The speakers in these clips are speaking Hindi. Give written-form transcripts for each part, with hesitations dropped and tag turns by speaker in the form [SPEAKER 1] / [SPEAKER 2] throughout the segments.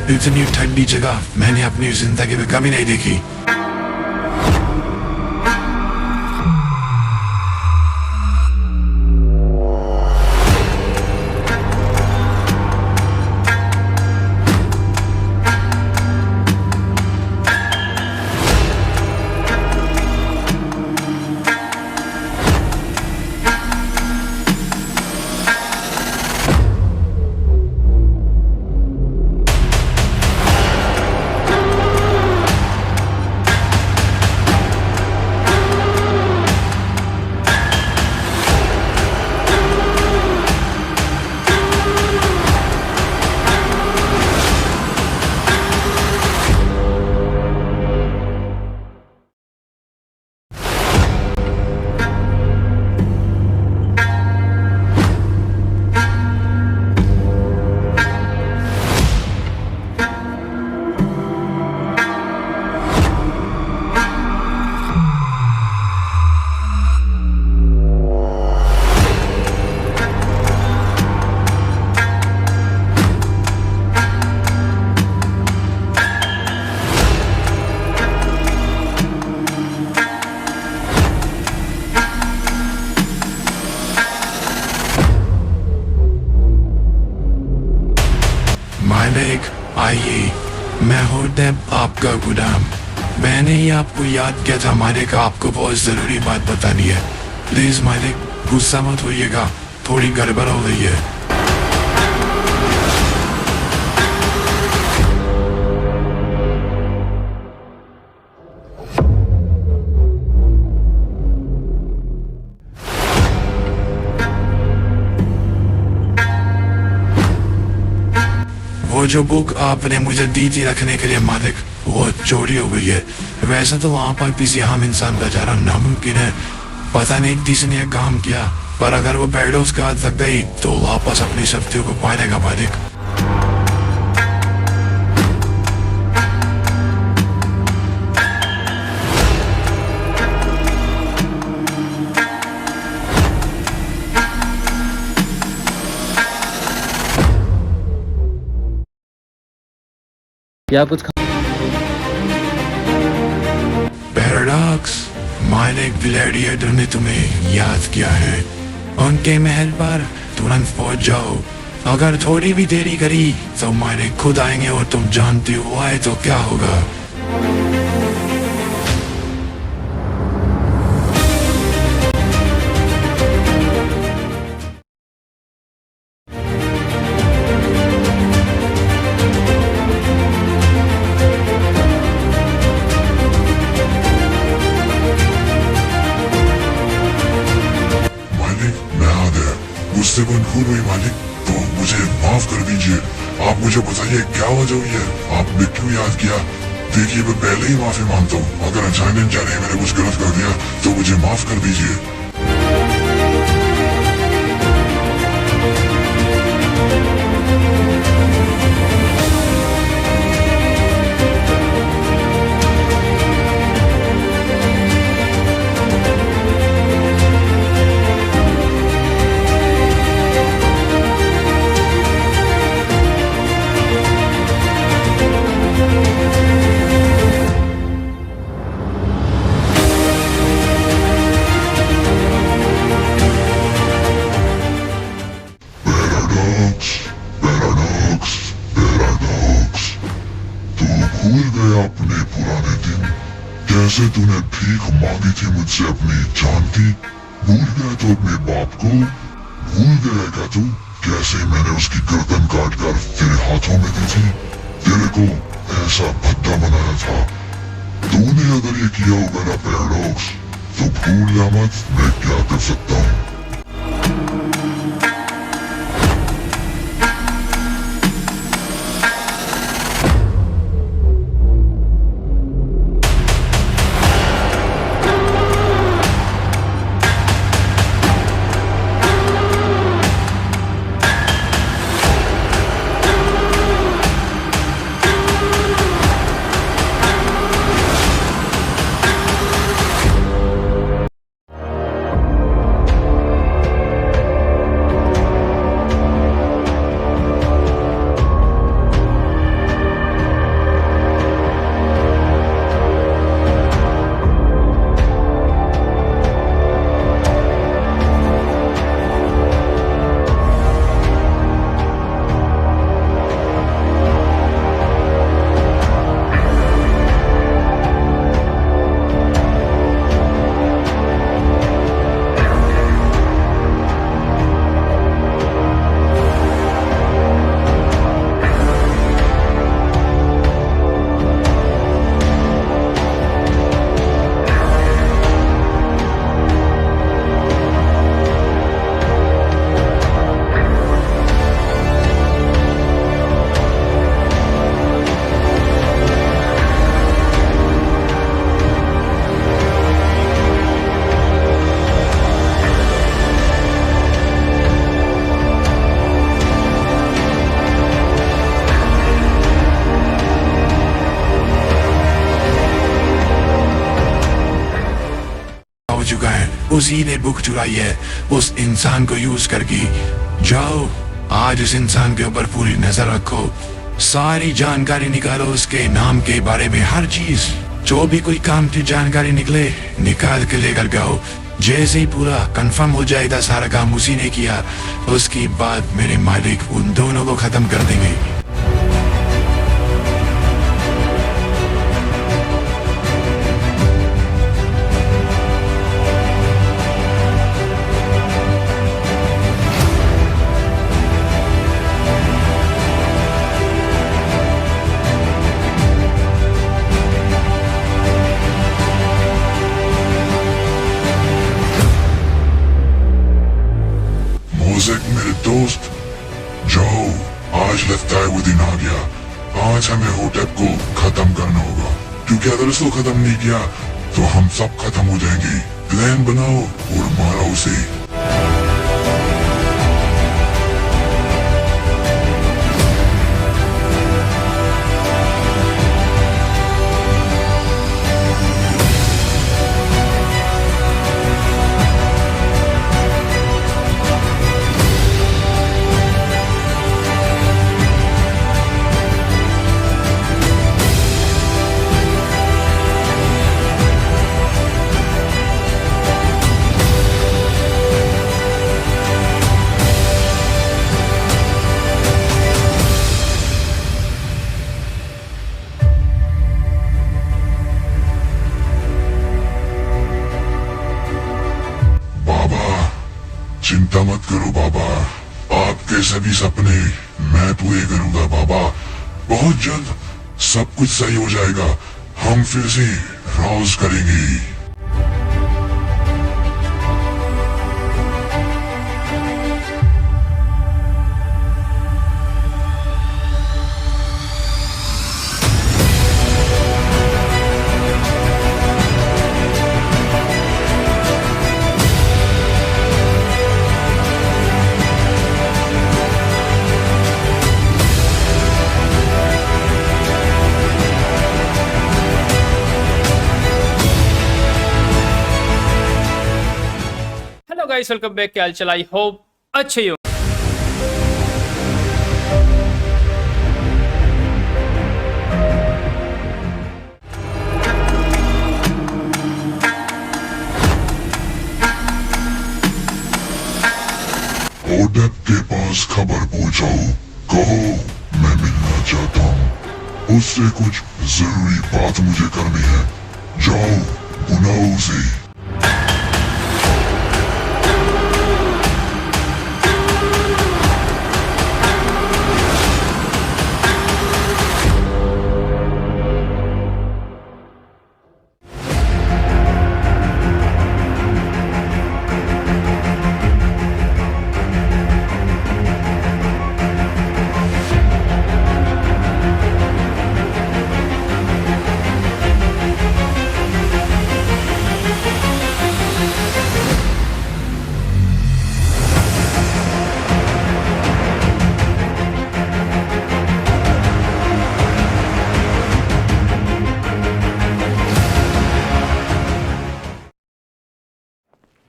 [SPEAKER 1] इतनी ठंडी जगह मैंने अपनी जिंदगी में कभी नहीं देखी। मालिक आइए, मैं हूँ देव आपका गुलाम। मैंने ही आपको याद किया था मालिक, आपको बहुत जरूरी बात बतानी है। प्लीज मालिक गुस्सा मत होइएगा, थोड़ी गड़बड़ हो गई है। वो जो बुक आपने मुझे दी थी रखने के लिए मालिक, वो चोरी हो गई है। वैसे तो वहाँ पर किसी आम इंसान का जाना नामुमकिन है, पता नहीं किसने यह काम किया, पर अगर वो पैराडॉक्स के हाथ लग गई तो वापस अपनी शक्तियों को पालेगा मालिक।
[SPEAKER 2] क्या कुछ
[SPEAKER 1] पैराडॉक्स, मालिक ग्लैडिएटर ने तुम्हें याद किया है। उनके महल पर तुरंत पहुंच जाओ। अगर थोड़ी भी देरी करी तो मालिक खुद आएंगे और तुम जानते हो आए तो क्या होगा।
[SPEAKER 3] मुझसे भूल हुई मालिक, तो मुझे माफ कर दीजिए। आप मुझे बताइए क्या वजह हुई है, आपने क्यों याद किया? देखिए मैं पहले ही माफी मांगता हूँ, अगर अचानक जाने मैंने कुछ गलत कर दिया तो मुझे माफ कर दीजिए। भूल गया अपने पुराने दिन, कैसे तूने भीख मांगी थी मुझसे अपनी जान की। भूल गया तो अपने बाप को, भूल गया क्या तू कैसे मैंने उसकी गर्दन काट कर तेरे हाथों में दी थी, तेरे को ऐसा भद्दा बनाया था। तूने अगर ये किया होगा ना पैराडॉक्स, तो भूल जा मत मैं क्या कर सकता हूँ।
[SPEAKER 1] हो चुका है, उसी ने बुक चुराई है उस इंसान को यूज करके। जाओ आज इस इंसान के ऊपर पूरी नजर रखो, सारी जानकारी निकालो उसके नाम के बारे में, हर चीज जो भी कोई काम की जानकारी निकले निकाल के लेकर जाओ। जैसे ही पूरा कंफर्म हो जाएगा सारा काम उसी ने किया, उसके बाद मेरे मालिक उन दोनों को खत्म कर देंगे।
[SPEAKER 3] मोज़ेक मेरे दोस्त, जाओ आज लगता है वो दिन आ गया। आज हमें होटेप को खत्म करना होगा, क्योंकि अगर उसको खत्म नहीं किया तो हम सब खत्म हो जाएंगे। प्लान बनाओ और मारो उसे। चिंता मत करो बाबा, आपके सभी सपने मैं पूरे करूंगा बाबा। बहुत जल्द सब कुछ सही हो जाएगा, हम फिर से राज करेंगे।
[SPEAKER 2] Hello guys, welcome back. क्या हाल चाल? आई होप अच्छे ही हो।
[SPEAKER 3] होटेप के पास खबर पहुंचाओ, कहो मैं मिलना चाहता हूँ, उससे कुछ जरूरी बात मुझे करनी है। जाओ बुलाओ उसे।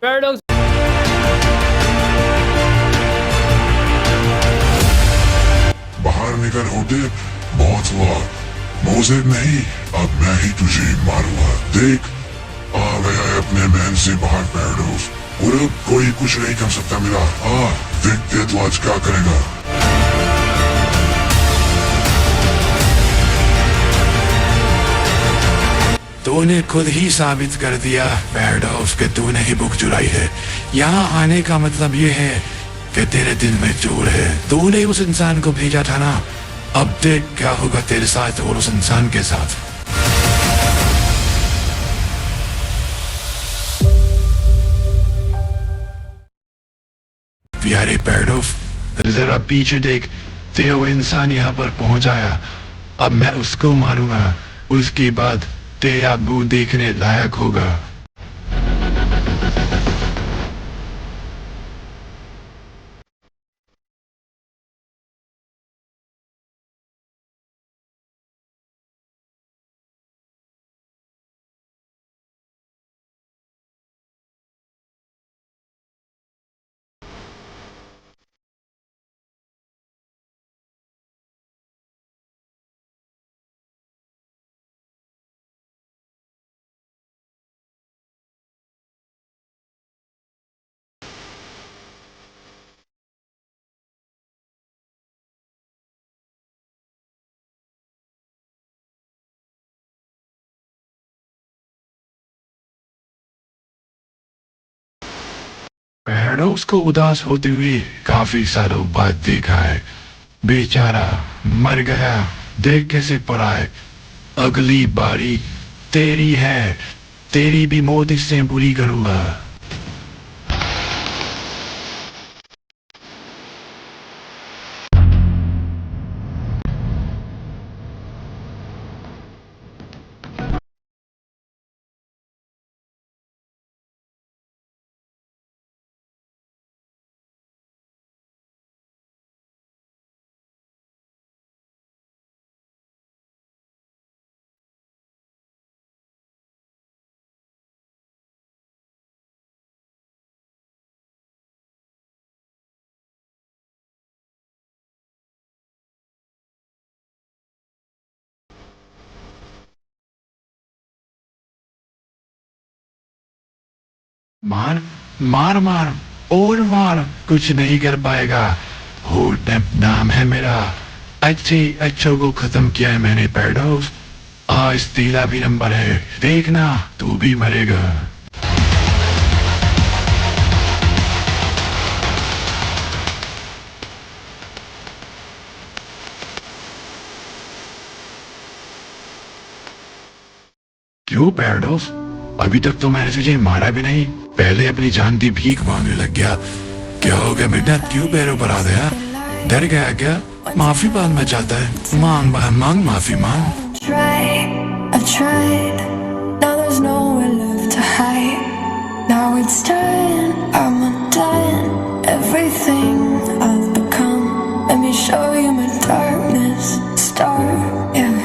[SPEAKER 2] पैराडॉक्स
[SPEAKER 3] बाहर निकल होटेप, बहुत हुआ। मोज़ेक नहीं, अब मैं ही तुझे मारूंगा। देख आ गया है अपने मैन से बाहर पैराडॉक्स, और अब कोई कुछ नहीं कर सकता मेरा। देखते तो आज क्या करेगा।
[SPEAKER 1] तूने खुद ही साबित कर दिया पैराडॉक्स के तूने ही बुक चुराई है। यहाँ आने का मतलब ये है कि तेरे दिल में चोर है, तूने उस इंसान को भेजा था ना। अब देख क्या होगा तेरे साथ और उस इंसान के साथ। प्यारे पैराडॉक्स, जरा पीछे देख, ते वो इंसान यहाँ पर पहुंच आया। अब मैं उसको मारूंगा, उसके बाद तेरा मुंह देखने लायक होगा। पैराडॉक्स को उदास होते हुए काफी सालों बाद देखा है। बेचारा मर गया, देख कैसे पड़ा है। अगली बारी तेरी है, तेरी भी मौत इससे बुरी करूंगा। मार मार मार और मार, कुछ नहीं कर पाएगा। होटप नाम है मेरा। अच्छे अच्छों को खत्म किया है मैंने पैराडॉक्स। आज तेरा भी नंबर है, देखना तू भी मरेगा। क्यों पैराडॉक्स, अभी तक तो मैंने तुझे मारा भी नहीं, पहले अपनी जान की भीख मांगने लग गया। क्या हो गया बेटा, क्यों पैरों पर आ गया? डर गया क्या? माफी मांगना चाहता है? मांग मांग माफी मांग।
[SPEAKER 4] I tried, now there's nowhere left to hide. Now it's done, I'm undone. Everything I've become, let me show you my darkness start, yeah.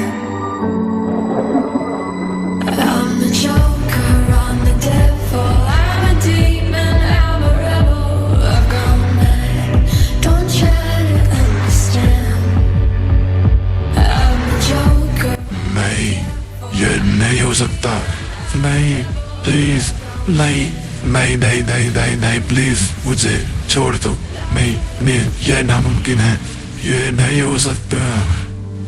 [SPEAKER 4] I'm the Joker, I'm the devil, I'm a demon, I'm a rebel. I've gone mad, don't try to understand. I'm the Joker.
[SPEAKER 1] नहीं, ये नहीं हो सकता। नहीं, प्लीज नहीं, नहीं नहीं नहीं नहीं नहीं, प्लीज मुझे छोड़ दो। नहीं, ये नामुमकिन है, ये नहीं हो सकता।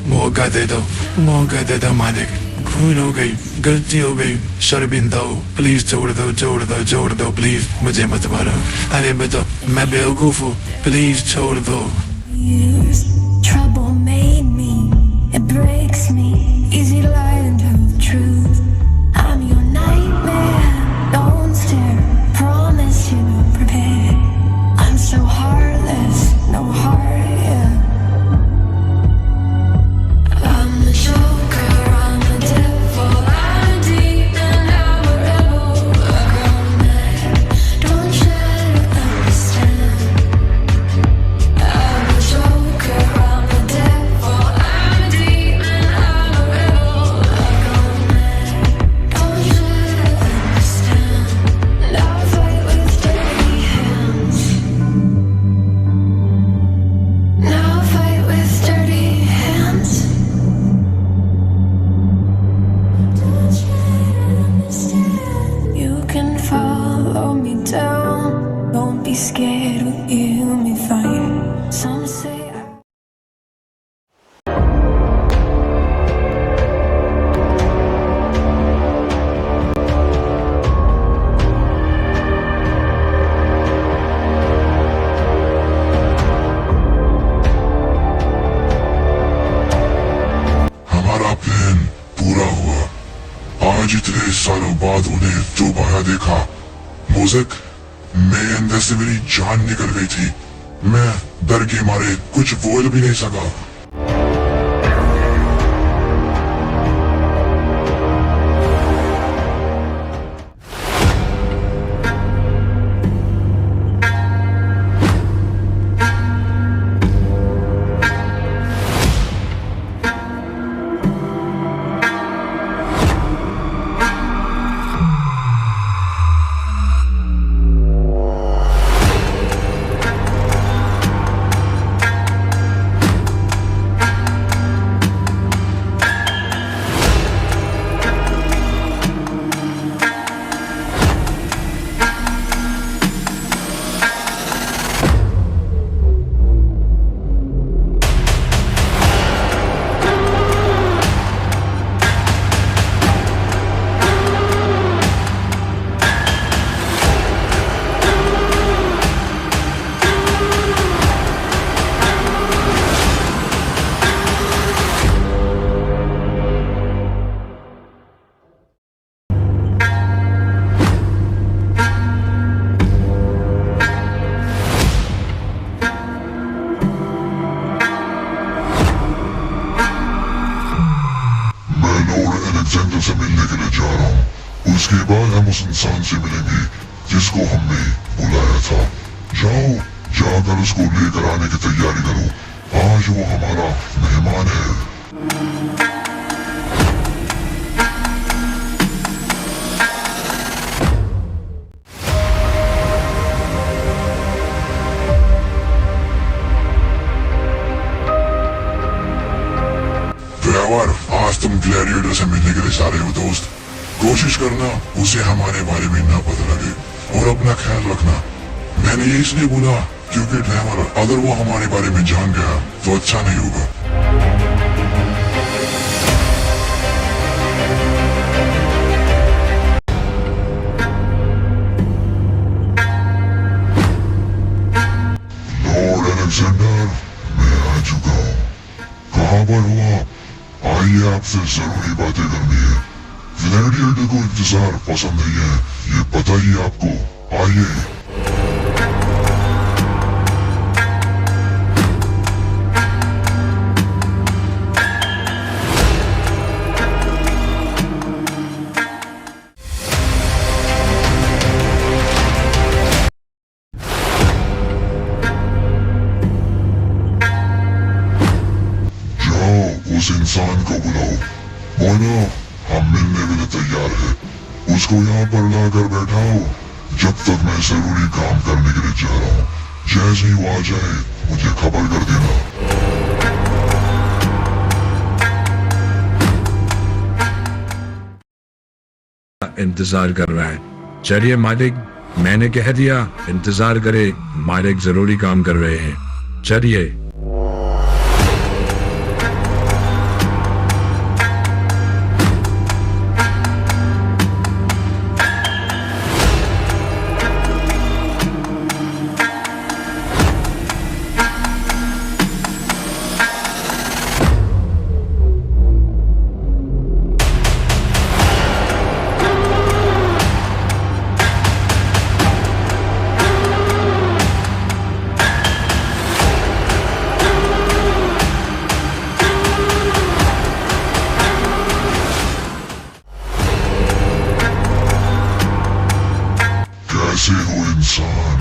[SPEAKER 1] मौका दे दो, मौका दे दो मालिक। भूल हो गई, गलती हो गई, शर्मिंदा हो, प्लीज छोड़ दो छोड़ दो छोड़ दो, प्लीज मुझे मत मारो। अरे मैं बेवकूफ हूँ, प्लीज छोड़ दो।
[SPEAKER 4] Years, trouble made me, it breaks me, easy to lie and tell the truth. I'm your nightmare, don't stare, promise you prepared. I'm so heartless, no heart, yeah. I'm the Joker, I'm the devil, I'm a demon, I'm a rebel. I've gone mad, don't try to understand. I'm the Joker, I'm the devil, I'm a demon, I'm a rebel. I've gone mad, don't try to understand. Now I fight with dirty hands. Now I fight with dirty hands. Don't try to understand. You can follow me down. Don't be scared, we'll heal me fine. Some say
[SPEAKER 3] हमारा प्लान पूरा हुआ। आज इतने सालों बाद उन्हें दोबारा देखा। मोज़ेक, मेरे अंदर से मेरी जान निकल गई थी। मैं डर के मारे कुछ बोल भी नहीं सका। अलेक्जेंडर से मिलने के लिए जा रहा हूँ। उसके बाद हम उस इंसान से मिलेंगे जिसको हमने बुलाया था। जाओ, जाकर उसको लेकर आने की तैयारी करो। आज वो हमारा मेहमान है। ड्राइवर, आज तुम ग्लैडिएटर से मिलने के लिए जा रहे हो दोस्त। कोशिश करना उसे हमारे बारे में ना पता लगे और अपना ख्याल रखना। मैंने ये इसलिए बोला क्योंकि ड्राइवर, अगर वो हमारे बारे में जान गया तो अच्छा नहीं होगा। लॉर्ड अलेक्जेंडर, मैं आ चुका हूँ। कहाँ पर हो आप? आइए, आपसे जरूरी बातें करनी है। ग्लैडिएटर को इंतजार पसंद नहीं है, ये पता ही आपको। आइए। उस इंसान को बुलाओ। बोलो, हम मिलने के लिए तैयार है। उसको यहाँ पर लाकर बैठाओ। जब तक मैं जरूरी काम करने के लिए जा रहा हूँ। जैसे ही वो आ जाए मुझे खबर कर देना।
[SPEAKER 5] इंतजार कर रहा है। चलिए मालिक, मैंने कह दिया इंतजार करे। मालिक जरूरी काम कर रहे हैं। चलिए।
[SPEAKER 3] कैसे हो इंसान?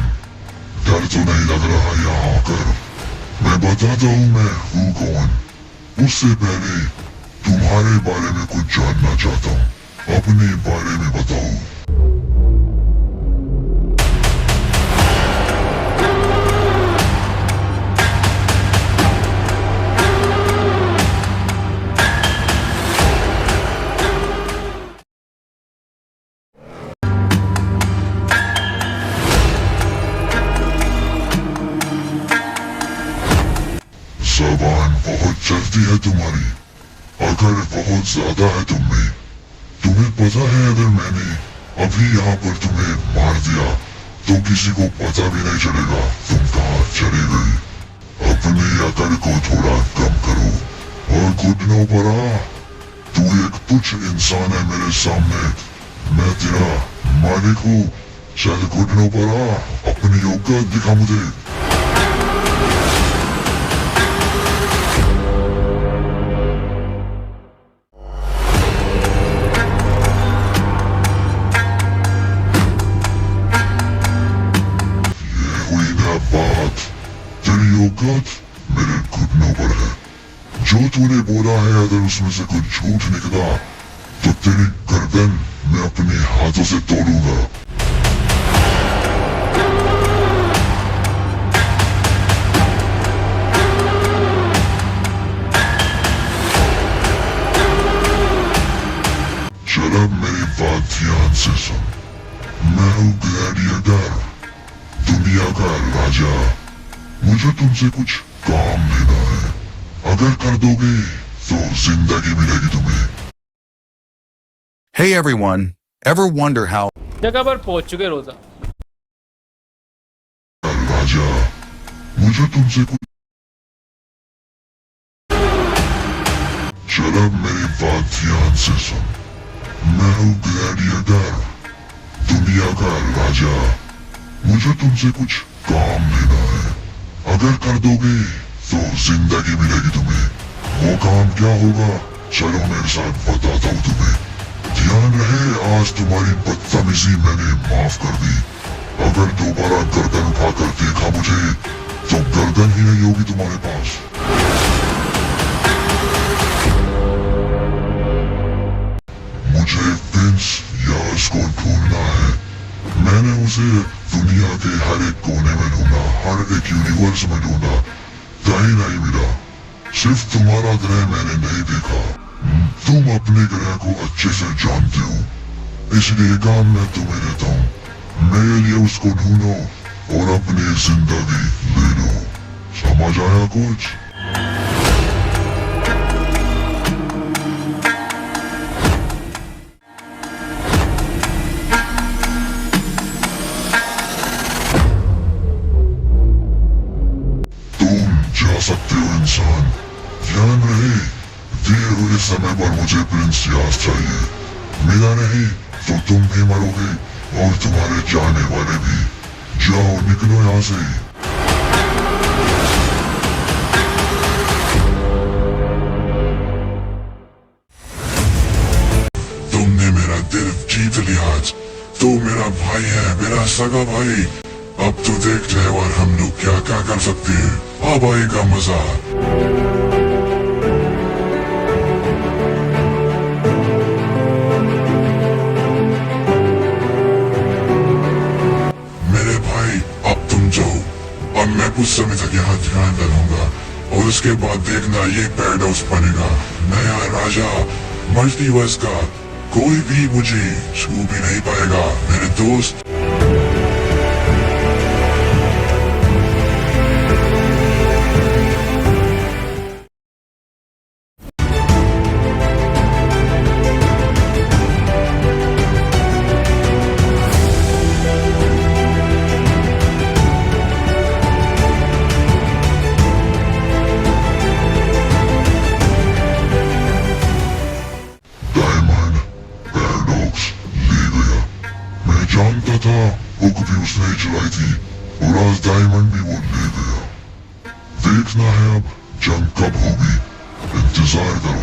[SPEAKER 3] डर तो नहीं लग रहा यहाँ आकर? मैं बताता हूँ मैं हूँ कौन। उससे पहले तुम्हारे बारे में कुछ जानना चाहता हूँ। अपने बारे में बताओ। जबान बहुत चलती है तुम्हारी। अगर बहुत ज्यादा है तुम में। तुम्हें पता है अगर मैंने अभी यहाँ पर तुम्हें मार दिया तो किसी को पता भी नहीं चलेगा तुम कहाँ चले गए। अपनी अकड़ को थोड़ा कम करो और घुटनों पर आ। तू एक तुच्छ इंसान है मेरे सामने। मैं तेरा मालिक हूँ। चल घुटनों पर आ, अपनी औकात दिखा मुझे। बात तेरी औकात मेरे घुटनों पर है। जो तूने बोला है अगर उसमें से कुछ झूठ निकला तो तेरी गर्दन मैं अपने हाथों से तोड़ूंगा। चल अब मेरी बात ध्यान से सुन। मैं हूँ ग्लैडिएटर, दुनिया का राजा। मुझे तुमसे कुछ काम लेना है। अगर कर दोगे तो जिंदगी मिलेगी तुम्हें।
[SPEAKER 6] Hey everyone, ever wonder how
[SPEAKER 2] जगह पर पहुंच चुके रोजा।
[SPEAKER 3] राजा, मुझे तुमसे कुछ। चल अब मेरी बात ध्यान से सुन। मैं हूँ ग्लैडिएटर, दुनिया का राजा। मुझे तुमसे कुछ काम लेना है। अगर कर दोगे तो जिंदगी मिलेगी तुम्हें। वो काम क्या होगा चलो मेरे साथ बताता हूँ तुम्हें। ध्यान रहे आज तुम्हारी बदतमीजी मैंने माफ कर दी। अगर दोबारा गर्दन उठाकर देखा मुझे तो गर्दन ही नहीं होगी तुम्हारे पास। मुझे विंस यास को ढूंढना है। मैंने उसे दुनिया के हर एक कोने में ढूंढा, हर एक यूनिवर्स में ढूंढा, कहीं नहीं मिला। सिर्फ तुम्हारा ग्रह मैंने नहीं देखा। तुम अपने ग्रह को अच्छे से जानते हो, इसलिए काम मैं तुम्हें देता हूँ। मेरे लिए उसको ढूंढो और अपनी जिंदगी ले लो। समझ आया कुछ? तुम जा सकते हो इंसान। ध्यान रहे दिए हुए समय पर मुझे प्रिंस यास चाहिए। मिला नहीं तो तुम भी मरोगे और तुम्हारे जाने वाले भी। जाओ निकलो यहाँ से। तुमने मेरा दिल जीत लिया आज। तू मेरा भाई है, मेरा सगा भाई। अब तो देखते हैं और हम लोग क्या क्या कर सकते हैं। अब आएगा मजा। मेरे भाई अब तुम जाओ। अब मैं कुछ समय तक यहाँ ध्यान रखूंगा और उसके बाद देखना ये पैराडॉक्स बनेगा नया राजा मल्टीवर्स का। कोई भी मुझे छू भी नहीं पाएगा मेरे दोस्त। जानता था बुक भी उसने चलाई थी और आज डायमंड भी वो ले गया। देखना है अब जंग कब होगी, इंतजार करो।